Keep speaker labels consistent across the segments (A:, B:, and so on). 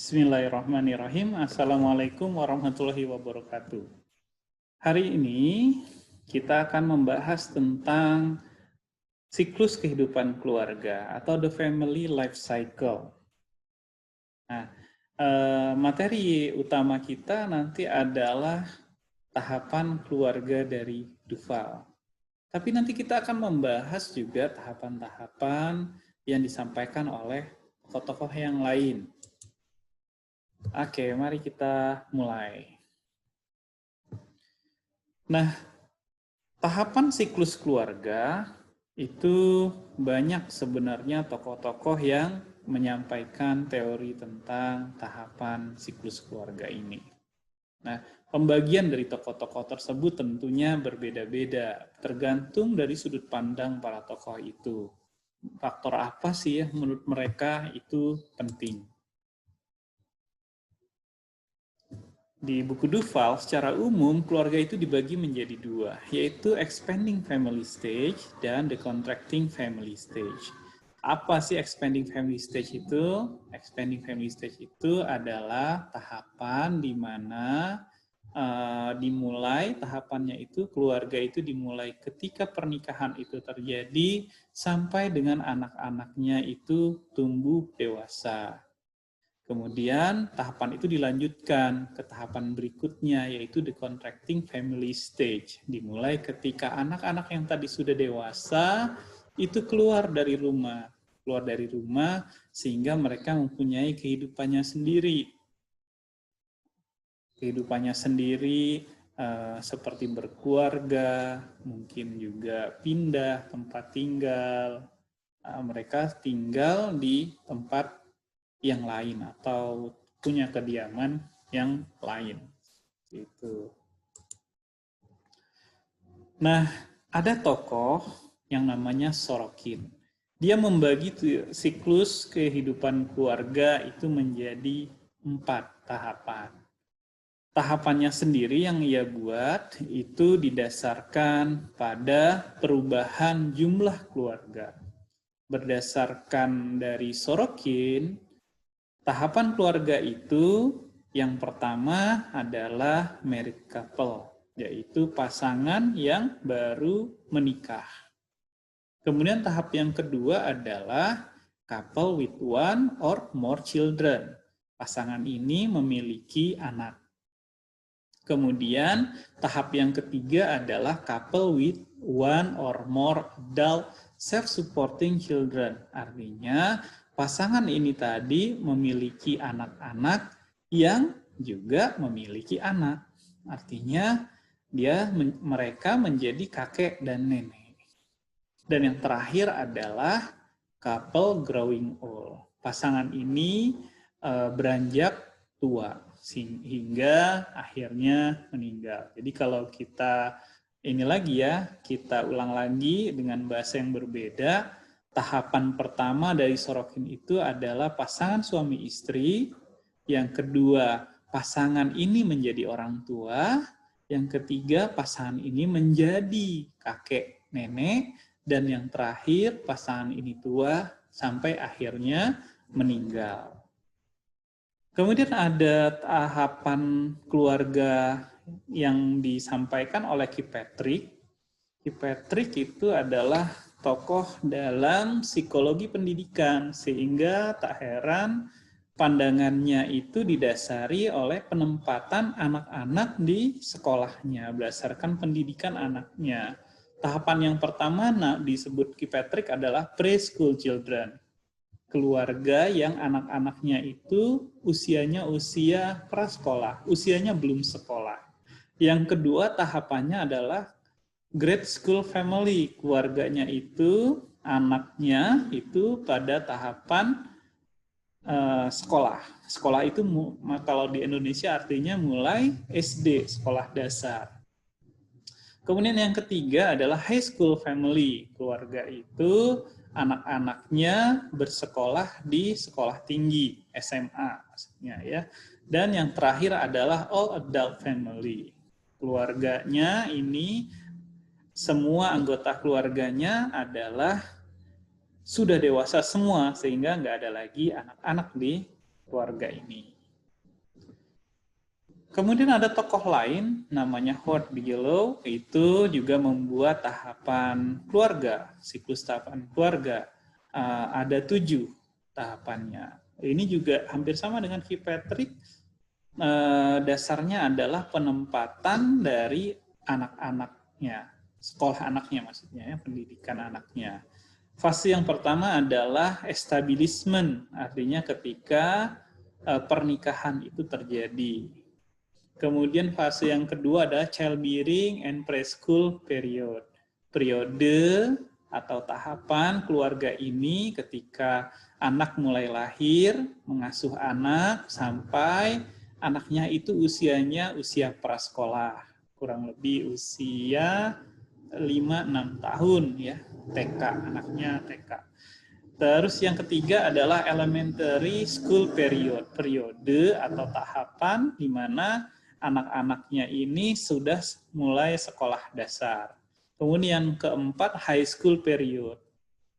A: Bismillahirrahmanirrahim. Assalamualaikum warahmatullahi wabarakatuh. Hari ini kita akan membahas tentang siklus kehidupan keluarga atau the family life cycle. Nah, materi utama kita nanti adalah tahapan keluarga dari Duval. Tapi nanti kita akan membahas juga tahapan-tahapan yang disampaikan oleh tokoh-tokoh yang lain. Oke, mari kita mulai. Nah, tahapan siklus keluarga itu banyak sebenarnya tokoh-tokoh yang menyampaikan teori tentang tahapan siklus keluarga ini. Nah, pembagian dari tokoh-tokoh tersebut tentunya berbeda-beda, tergantung dari sudut pandang para tokoh itu. Faktor apa sih ya menurut mereka itu penting? Di buku Duval, secara umum keluarga itu dibagi menjadi dua, yaitu expanding family stage dan the contracting family stage. Apa sih expanding family stage itu? Expanding family stage itu adalah tahapan di mana tahapannya itu keluarga itu dimulai ketika pernikahan itu terjadi sampai dengan anak-anaknya itu tumbuh dewasa. Kemudian tahapan itu dilanjutkan ke tahapan berikutnya, yaitu the contracting family stage. Dimulai ketika anak-anak yang tadi sudah dewasa itu keluar dari rumah sehingga mereka mempunyai kehidupannya sendiri. Seperti berkeluarga, mungkin juga pindah tempat tinggal. Mereka tinggal di tempat yang lain atau punya kediaman yang lain. Gitu. Nah, ada tokoh yang namanya Sorokin. Dia membagi siklus kehidupan keluarga itu menjadi 4 tahapan. Tahapannya sendiri yang ia buat itu didasarkan pada perubahan jumlah keluarga. Berdasarkan dari Sorokin, tahapan keluarga itu yang pertama adalah married couple, yaitu pasangan yang baru menikah. Kemudian tahap yang kedua adalah couple with one or more children. Pasangan ini memiliki anak. Kemudian tahap yang ketiga adalah couple with one or more adult self-supporting children. Artinya pasangan ini tadi memiliki anak-anak yang juga memiliki anak. Artinya mereka menjadi kakek dan nenek. Dan yang terakhir adalah couple growing old. Pasangan ini beranjak tua hingga akhirnya meninggal. Jadi kalau kita kita ulang lagi dengan bahasa yang berbeda. Tahapan pertama dari Sorokin itu adalah pasangan suami istri. Yang kedua, pasangan ini menjadi orang tua. Yang ketiga, pasangan ini menjadi kakek nenek. Dan yang terakhir, pasangan ini tua sampai akhirnya meninggal. Kemudian ada tahapan keluarga yang disampaikan oleh Kirkpatrick. Kirkpatrick itu adalah tokoh dalam psikologi pendidikan, sehingga tak heran pandangannya itu didasari oleh penempatan anak-anak di sekolahnya, berdasarkan pendidikan anaknya. Tahapan yang pertama disebut Kirkpatrick adalah preschool children. Keluarga yang anak-anaknya itu usianya usia prasekolah, usianya belum sekolah. Yang kedua tahapannya adalah grade school family, keluarganya itu anaknya itu pada tahapan sekolah. Sekolah itu kalau di Indonesia artinya mulai SD, sekolah dasar. Kemudian yang ketiga adalah high school family, keluarga itu anak-anaknya bersekolah di sekolah tinggi, SMA maksudnya ya. Dan yang terakhir adalah all adult family, keluarganya ini semua anggota keluarganya adalah sudah dewasa semua, sehingga nggak ada lagi anak-anak di keluarga ini. Kemudian ada tokoh lain namanya Howard Bigelow, itu juga membuat tahapan keluarga, siklus tahapan keluarga. Ada 7 tahapannya. Ini juga hampir sama dengan Fitzpatrick. Dasarnya adalah penempatan dari anak-anaknya, sekolah anaknya maksudnya, ya, pendidikan anaknya. Fase yang pertama adalah establishment, artinya ketika pernikahan itu terjadi. Kemudian fase yang kedua adalah childbearing and preschool period. Periode atau tahapan keluarga ini ketika anak mulai lahir, mengasuh anak sampai anaknya itu usianya usia prasekolah, kurang lebih usia 5-6 tahun ya, TK, anaknya TK. Terus yang ketiga adalah elementary school period, periode atau tahapan di mana anak-anaknya ini sudah mulai sekolah dasar. Kemudian keempat, high school period,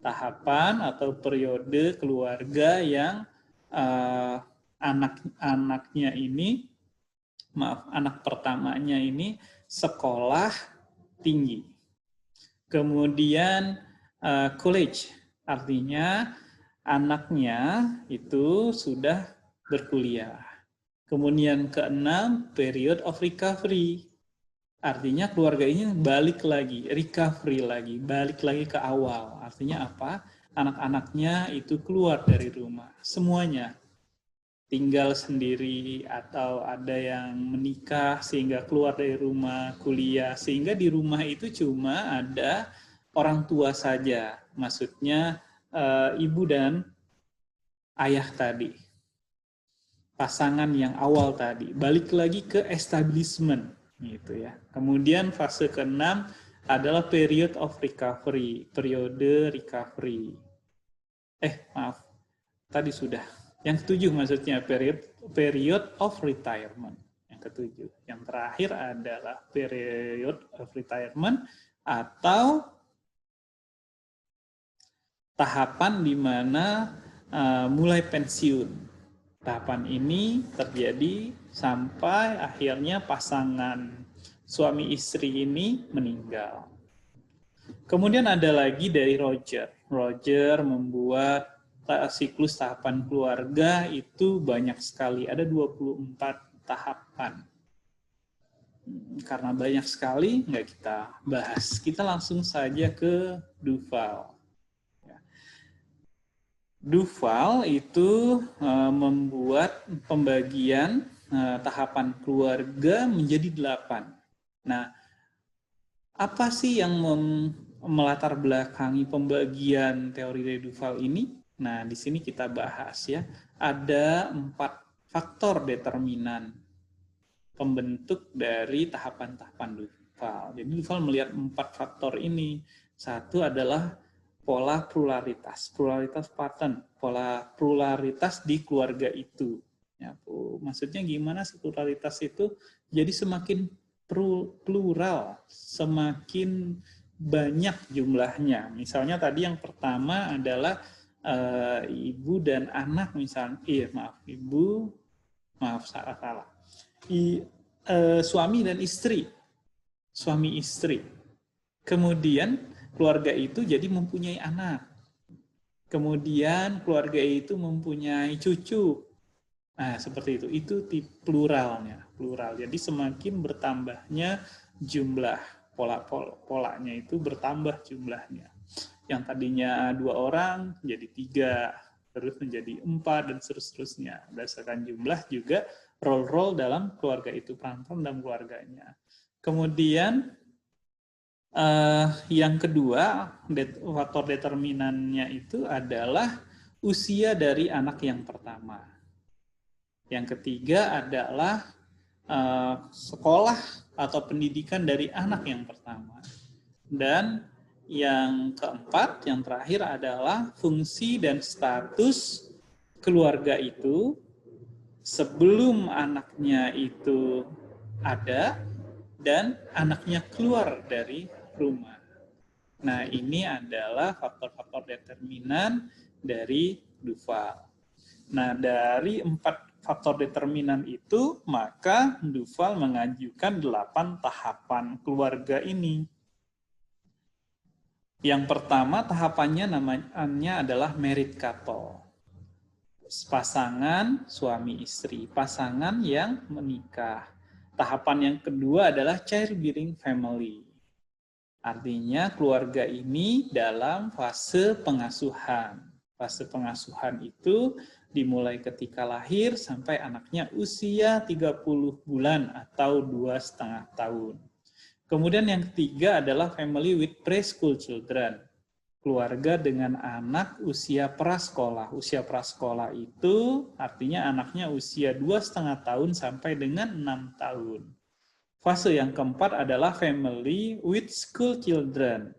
A: tahapan atau periode keluarga yang anak-anaknya ini, anak pertamanya ini sekolah tinggi. Kemudian college, artinya anaknya itu sudah berkuliah. Kemudian keenam, period of recovery. Artinya keluarga ini balik lagi, recovery lagi, balik lagi ke awal. Artinya apa? Anak-anaknya itu keluar dari rumah, semuanya. Tinggal sendiri atau ada yang menikah sehingga keluar dari rumah, kuliah. Sehingga di rumah itu cuma ada orang tua saja. Maksudnya ibu dan ayah tadi. Pasangan yang awal tadi, balik lagi ke establishment gitu ya. Kemudian fase ke-6 adalah period of recovery, periode recovery. Maaf, tadi sudah. Yang ke-7 maksudnya period of retirement. Yang ke-7. Yang terakhir adalah period of retirement atau tahapan di mana mulai pensiun. Tahapan ini terjadi sampai akhirnya pasangan suami istri ini meninggal. Kemudian ada lagi dari Roger. Roger membuat siklus tahapan keluarga itu banyak sekali. Ada 24 tahapan. Karena banyak sekali, nggak kita bahas. Kita langsung saja ke Duval. Duval itu membuat pembagian tahapan keluarga menjadi 8. Nah, apa sih yang melatar belakangi pembagian teori dari Duval ini? Nah, di sini kita bahas ya. Ada 4 faktor determinan pembentuk dari tahapan-tahapan Duval. Jadi Duval melihat 4 faktor ini. Satu adalah pola pluralitas pattern, pola pluralitas di keluarga itu. Ya, maksudnya gimana sih pluralitas itu? Jadi semakin plural, semakin banyak jumlahnya. Misalnya tadi yang pertama adalah ibu dan anak misalnya, suami dan istri, suami istri. Kemudian keluarga itu jadi mempunyai anak. Kemudian keluarga itu mempunyai cucu. Nah, seperti itu. Itu pluralnya, plural. Jadi semakin bertambahnya jumlah, polanya itu bertambah jumlahnya. Yang tadinya 2 orang jadi 3, terus menjadi 4 dan seterusnya. Berdasarkan jumlah juga role-role dalam keluarga itu, peran-peran dalam keluarganya. Kemudian yang kedua, faktor determinannya itu adalah usia dari anak yang pertama. Yang ketiga adalah sekolah atau pendidikan dari anak yang pertama. Dan yang keempat, yang terakhir adalah fungsi dan status keluarga itu sebelum anaknya itu ada dan anaknya keluar dari rumah. Nah, ini adalah faktor-faktor determinan dari Duval. Nah, dari 4 faktor determinan itu, maka Duval mengajukan 8 tahapan keluarga ini. Yang pertama tahapannya namanya adalah married couple. Pasangan suami istri, pasangan yang menikah. Tahapan yang kedua adalah childbearing family. Artinya keluarga ini dalam fase pengasuhan. Fase pengasuhan itu dimulai ketika lahir sampai anaknya usia 30 bulan atau 2,5 tahun. Kemudian yang ketiga adalah family with preschool children. Keluarga dengan anak usia prasekolah. Usia prasekolah itu artinya anaknya usia 2,5 tahun sampai dengan 6 tahun. Fase yang keempat adalah family with school children.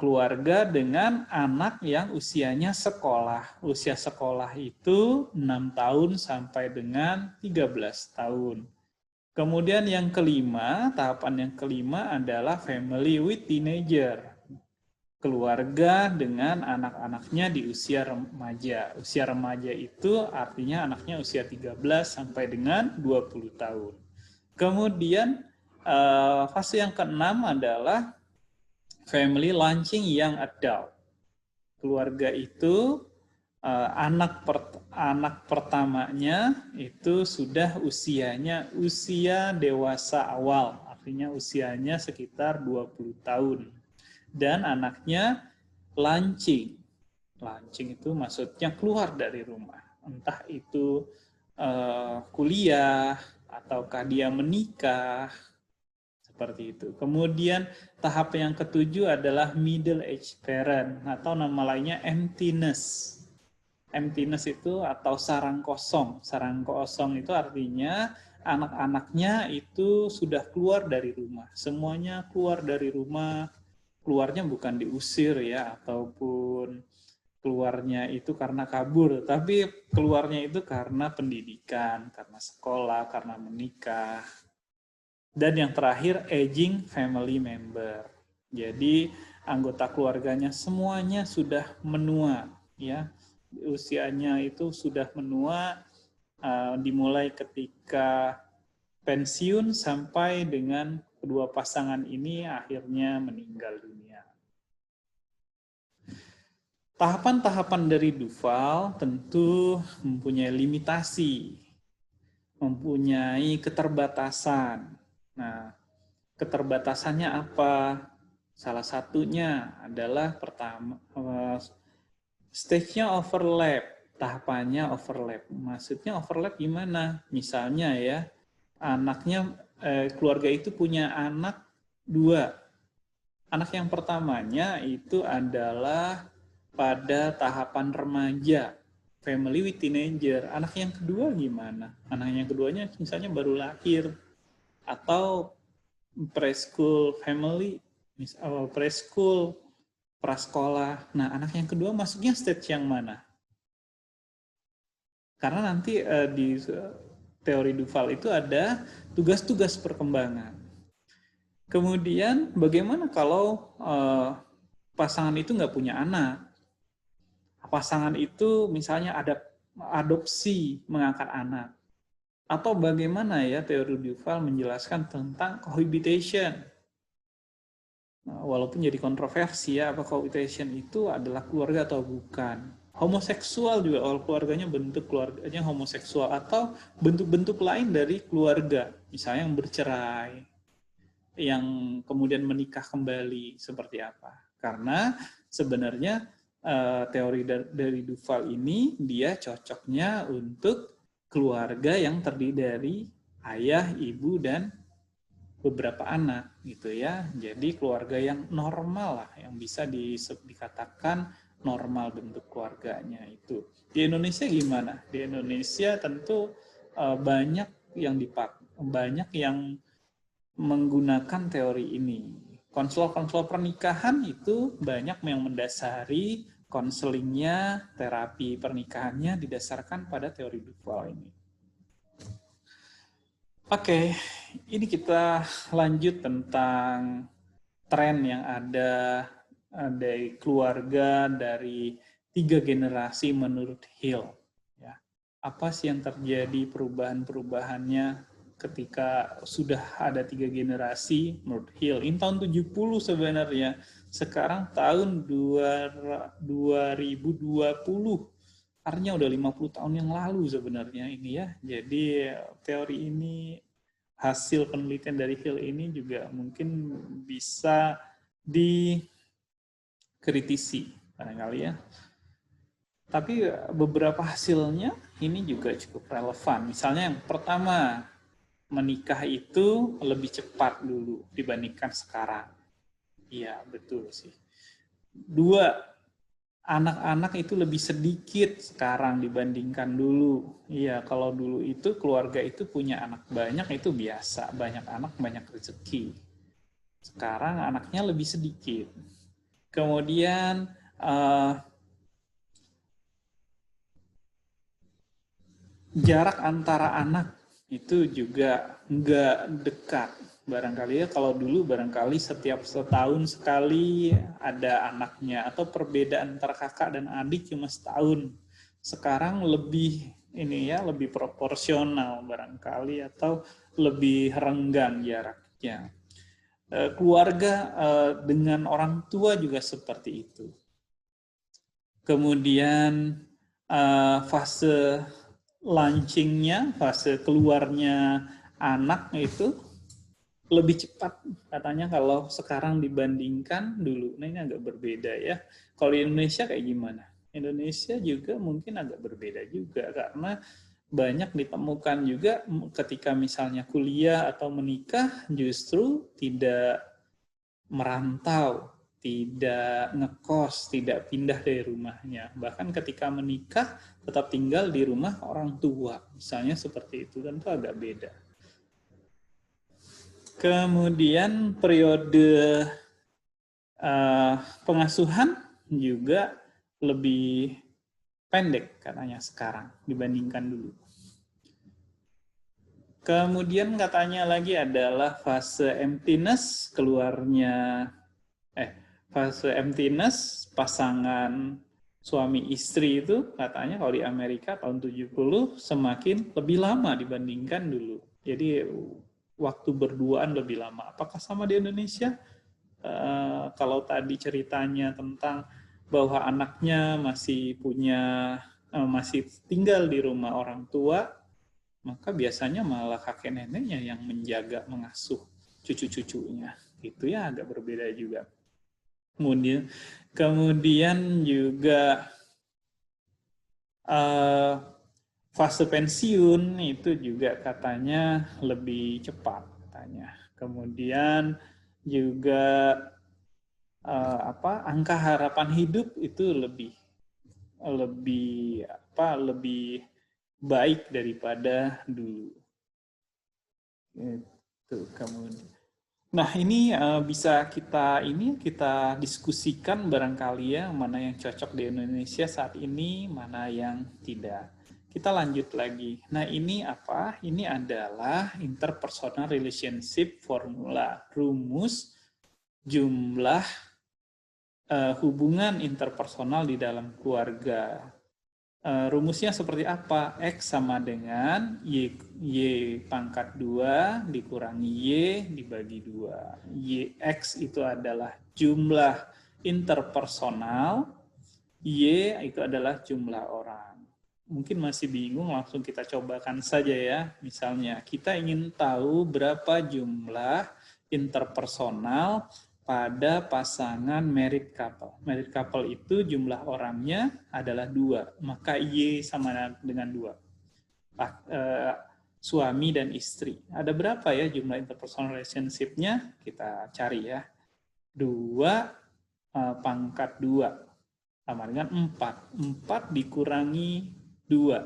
A: Keluarga dengan anak yang usianya sekolah. Usia sekolah itu 6 tahun sampai dengan 13 tahun. Kemudian yang kelima, tahapan yang kelima adalah family with teenager. Keluarga dengan anak-anaknya di usia remaja. Usia remaja itu artinya anaknya usia 13 sampai dengan 20 tahun. Kemudian fase yang keenam adalah family launching young adult. Keluarga itu anak pertamanya itu sudah usianya usia dewasa awal, artinya usianya sekitar 20 tahun. Dan anaknya launching. Launching itu maksudnya keluar dari rumah. Entah itu kuliah, ataukah dia menikah, seperti itu. Kemudian tahap yang ketujuh adalah middle age parent, atau nama lainnya emptiness. Emptiness itu atau sarang kosong. Sarang kosong itu artinya anak-anaknya itu sudah keluar dari rumah. Semuanya keluar dari rumah. Keluarnya bukan diusir ya, ataupun keluarnya itu karena kabur, tapi keluarnya itu karena pendidikan, karena sekolah, karena menikah. Dan yang terakhir, aging family member. Jadi anggota keluarganya semuanya sudah menua, ya. Usianya itu sudah menua, dimulai ketika pensiun sampai dengan kedua pasangan ini akhirnya meninggal dunia. Tahapan-tahapan dari Duval tentu mempunyai limitasi, mempunyai keterbatasan. Nah, keterbatasannya apa? Salah satunya adalah pertama, stage-nya overlap, tahapannya overlap. Maksudnya overlap gimana? Misalnya ya, anaknya keluarga itu punya anak 2. Anak yang pertamanya itu adalah pada tahapan remaja, family with teenager. Anak yang kedua gimana? Anak yang keduanya misalnya baru lahir, atau preschool family, preschool, prasekolah. Nah, anak yang kedua masuknya stage yang mana? Karena nanti di teori Duval itu ada tugas-tugas perkembangan. Kemudian bagaimana kalau pasangan itu nggak punya anak? Pasangan itu misalnya ada adopsi mengangkat anak. Atau bagaimana ya teori Duval menjelaskan tentang cohabitation. Nah, walaupun jadi kontroversi ya, apa cohabitation itu adalah keluarga atau bukan. Homoseksual juga, kalau keluarganya bentuk keluarganya homoseksual, atau bentuk-bentuk lain dari keluarga, misalnya yang bercerai, yang kemudian menikah kembali, seperti apa. Karena sebenarnya teori dari Duval ini dia cocoknya untuk keluarga yang terdiri dari ayah, ibu, dan beberapa anak gitu ya. Jadi keluarga yang normal lah, yang bisa dikatakan normal bentuk keluarganya itu. Di Indonesia gimana? Di Indonesia tentu banyak yang menggunakan teori ini. Konselor-konselor pernikahan itu banyak yang mendasari konselingnya, terapi pernikahannya didasarkan pada teori Duval ini. Oke, ini kita lanjut tentang tren yang ada dari keluarga dari 3 generasi menurut Hill. Ya. apa sih yang terjadi perubahan-perubahannya ketika sudah ada 3 generasi menurut Hill. Ini tahun 70 sebenarnya. Sekarang tahun 2020. Artinya udah 50 tahun yang lalu sebenarnya ini ya. Jadi teori ini, hasil penelitian dari Hill ini juga mungkin bisa dikritisi barangkali ya. Tapi beberapa hasilnya ini juga cukup relevan. Misalnya yang pertama, menikah itu lebih cepat dulu dibandingkan sekarang. Iya, betul sih. Dua, anak-anak itu lebih sedikit sekarang dibandingkan dulu. Iya, kalau dulu itu keluarga itu punya anak banyak itu biasa, banyak anak banyak rezeki. Sekarang anaknya lebih sedikit. Kemudian jarak antara anak itu juga nggak dekat. Barangkali ya kalau dulu barangkali setiap setahun sekali ada anaknya, atau perbedaan antara kakak dan adik cuma setahun. Sekarang lebih ini ya, lebih proporsional barangkali, atau lebih renggang jaraknya. Keluarga dengan orang tua juga seperti itu. Kemudian fase launchingnya, fase keluarnya anak itu lebih cepat katanya kalau sekarang dibandingkan dulu. Nah ini agak berbeda ya. Kalau di Indonesia kayak gimana? Indonesia juga mungkin agak berbeda juga, karena banyak ditemukan juga ketika misalnya kuliah atau menikah justru tidak merantau, tidak ngekos, tidak pindah dari rumahnya. Bahkan ketika menikah tetap tinggal di rumah orang tua. Misalnya seperti itu, tentu agak beda. Kemudian periode pengasuhan juga lebih pendek katanya sekarang dibandingkan dulu. Kemudian katanya lagi adalah fase emptiness, fase emptiness pasangan suami istri itu katanya kalau di Amerika tahun 70 semakin lebih lama dibandingkan dulu. Jadi waktu berduaan lebih lama. Apakah sama di Indonesia? Kalau tadi ceritanya tentang bahwa anaknya masih tinggal di rumah orang tua, maka biasanya malah kakek neneknya yang menjaga, mengasuh cucu-cucunya. Itu ya agak berbeda juga. Kemudian juga fase pensiun itu juga katanya lebih cepat katanya. Bakemudian juga angka harapan hidup itu lebih baik daripada dulu. Itu kemudian. Nah ini bisa kita diskusikan barangkali ya, mana yang cocok di Indonesia saat ini, mana yang tidak. Kita lanjut lagi. Nah ini apa? Ini adalah interpersonal relationship formula, rumus jumlah hubungan interpersonal di dalam keluarga. Rumusnya seperti apa? X sama dengan Y pangkat 2 dikurangi Y dibagi 2. X itu adalah jumlah interpersonal, Y itu adalah jumlah orang. Mungkin masih bingung, langsung kita cobakan saja ya. Misalnya, kita ingin tahu berapa jumlah interpersonal pada pasangan married couple. Married couple itu jumlah orangnya adalah 2, maka Y sama dengan 2. Suami dan istri. Ada berapa ya jumlah interpersonal relationship-nya? Kita cari ya. 2 pangkat 2 sama dengan 4. 4 dikurangi 2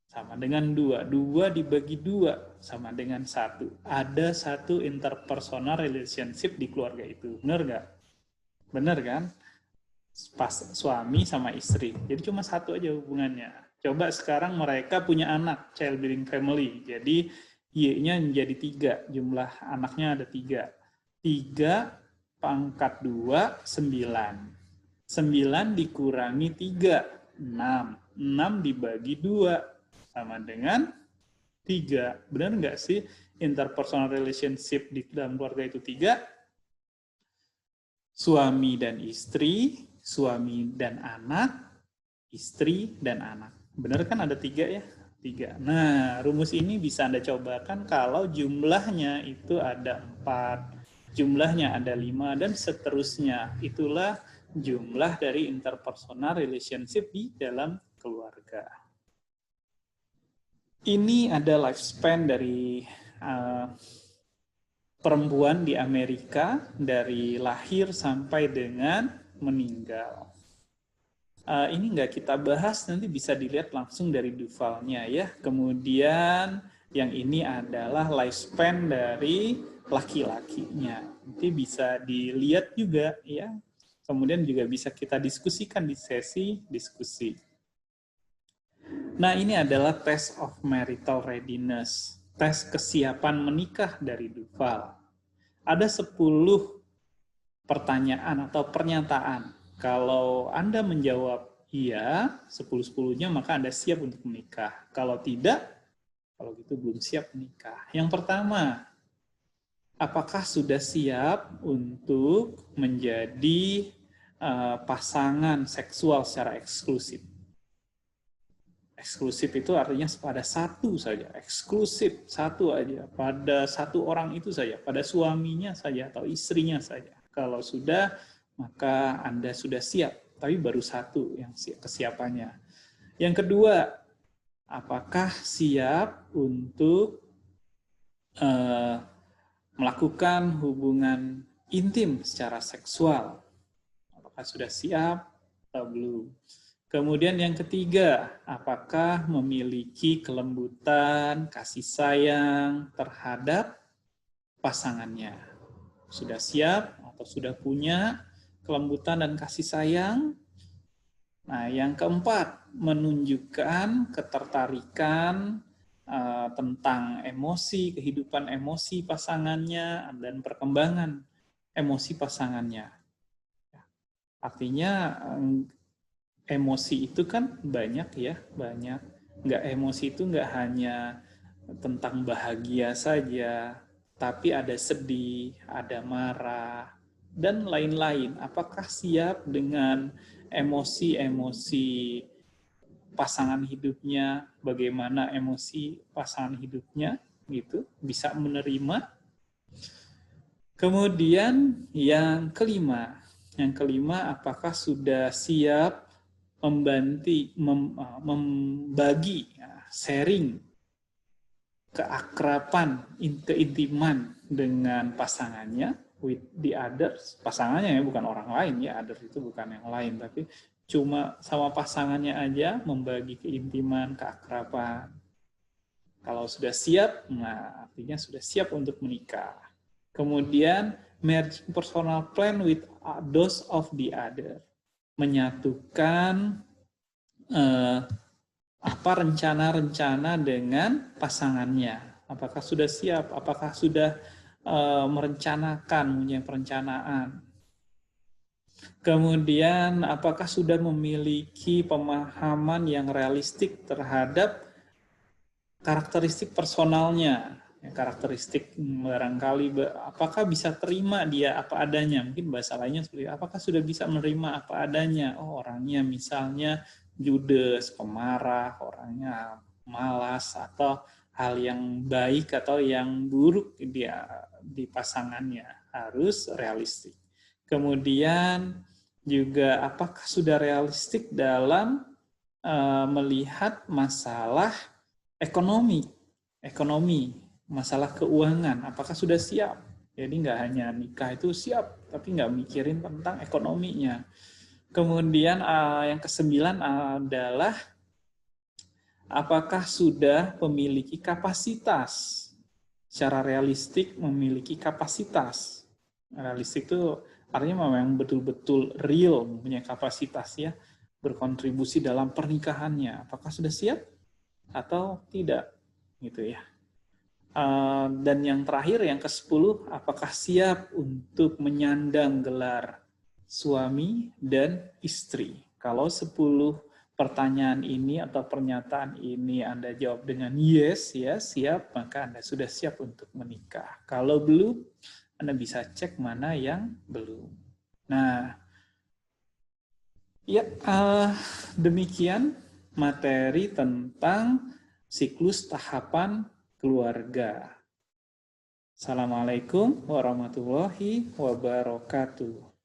A: sama dengan 2. 2 dibagi 2 sama dengan 1. Ada 1 interpersonal relationship di keluarga itu. Benar nggak? Benar kan? Pas suami sama istri. Jadi cuma 1 aja hubungannya. Coba sekarang mereka punya anak, childbearing family. Jadi Y-nya menjadi 3. Jumlah anaknya ada 3. 3 pangkat 2, 9. 9 dikurangi 3, 6. 6 dibagi 2. sama dengan 3. Benar nggak sih interpersonal relationship di dalam keluarga itu 3? Suami dan istri, suami dan anak, istri dan anak. Benar kan ada 3 ya? 3. Nah, rumus ini bisa Anda cobakan kalau jumlahnya itu ada 4, jumlahnya ada 5, dan seterusnya. Itulah jumlah dari interpersonal relationship di dalam keluarga. Ini ada lifespan dari perempuan di Amerika dari lahir sampai dengan meninggal. Ini nggak kita bahas, nanti bisa dilihat langsung dari Duvalnya ya. Kemudian yang ini adalah lifespan dari laki-lakinya. Nanti bisa dilihat juga ya. Kemudian juga bisa kita diskusikan di sesi diskusi. Nah, ini adalah test of marital readiness, tes kesiapan menikah dari Duval. Ada 10 pertanyaan atau pernyataan. Kalau Anda menjawab iya, 10-10-nya, maka Anda siap untuk menikah. Kalau tidak, kalau gitu belum siap menikah. Yang pertama, apakah sudah siap untuk menjadi pasangan seksual secara eksklusif? Eksklusif itu artinya pada satu saja, eksklusif satu aja, pada satu orang itu saja, pada suaminya saja atau istrinya saja. Kalau sudah, maka Anda sudah siap, tapi baru satu yang kesiapannya. Yang kedua, apakah siap untuk melakukan hubungan intim secara seksual? Apakah sudah siap atau belum? Kemudian yang ketiga, apakah memiliki kelembutan, kasih sayang terhadap pasangannya? Sudah siap atau sudah punya kelembutan dan kasih sayang? Nah, yang keempat, menunjukkan ketertarikan tentang emosi, kehidupan emosi pasangannya, dan perkembangan emosi pasangannya. Artinya, emosi itu kan banyak ya, banyak. Nggak, emosi itu nggak hanya tentang bahagia saja, tapi ada sedih, ada marah, dan lain-lain. Apakah siap dengan emosi-emosi pasangan hidupnya, bagaimana emosi pasangan hidupnya, gitu, bisa menerima. Kemudian yang kelima, apakah sudah siap membagi, sharing, keakraban, keintiman dengan pasangannya, with the others, pasangannya ya, bukan orang lain ya, others itu bukan yang lain, tapi cuma sama pasangannya aja membagi keintiman, keakraban. Kalau sudah siap, nah artinya sudah siap untuk menikah. Kemudian merging personal plan with those of the other, menyatukan apa rencana-rencana dengan pasangannya. Apakah sudah siap? Apakah sudah merencanakan, punya perencanaan? Kemudian, apakah sudah memiliki pemahaman yang realistik terhadap karakteristik personalnya? Karakteristik barangkali, apakah bisa terima dia apa adanya? Mungkin bahasa lainnya seperti apakah sudah bisa menerima apa adanya? Oh, orangnya misalnya judes, pemarah, orangnya malas, atau hal yang baik atau yang buruk dia di pasangannya, harus realistik. Kemudian juga apakah sudah realistik dalam melihat masalah ekonomi, masalah keuangan, apakah sudah siap? Jadi nggak hanya nikah itu siap, tapi nggak mikirin tentang ekonominya. Kemudian yang kesembilan adalah apakah sudah memiliki kapasitas, secara realistik memiliki kapasitas. Realistik itu artinya memang betul-betul real, punya kapasitas ya, berkontribusi dalam pernikahannya. Apakah sudah siap atau tidak? Gitu ya. Dan yang terakhir, yang ke-10, apakah siap untuk menyandang gelar suami dan istri? Kalau 10 pertanyaan ini atau pernyataan ini Anda jawab dengan yes, ya siap, maka Anda sudah siap untuk menikah. Kalau belum, Anda bisa cek mana yang belum. Nah, ya demikian materi tentang siklus tahapan keluarga. Assalamualaikum warahmatullahi wabarakatuh.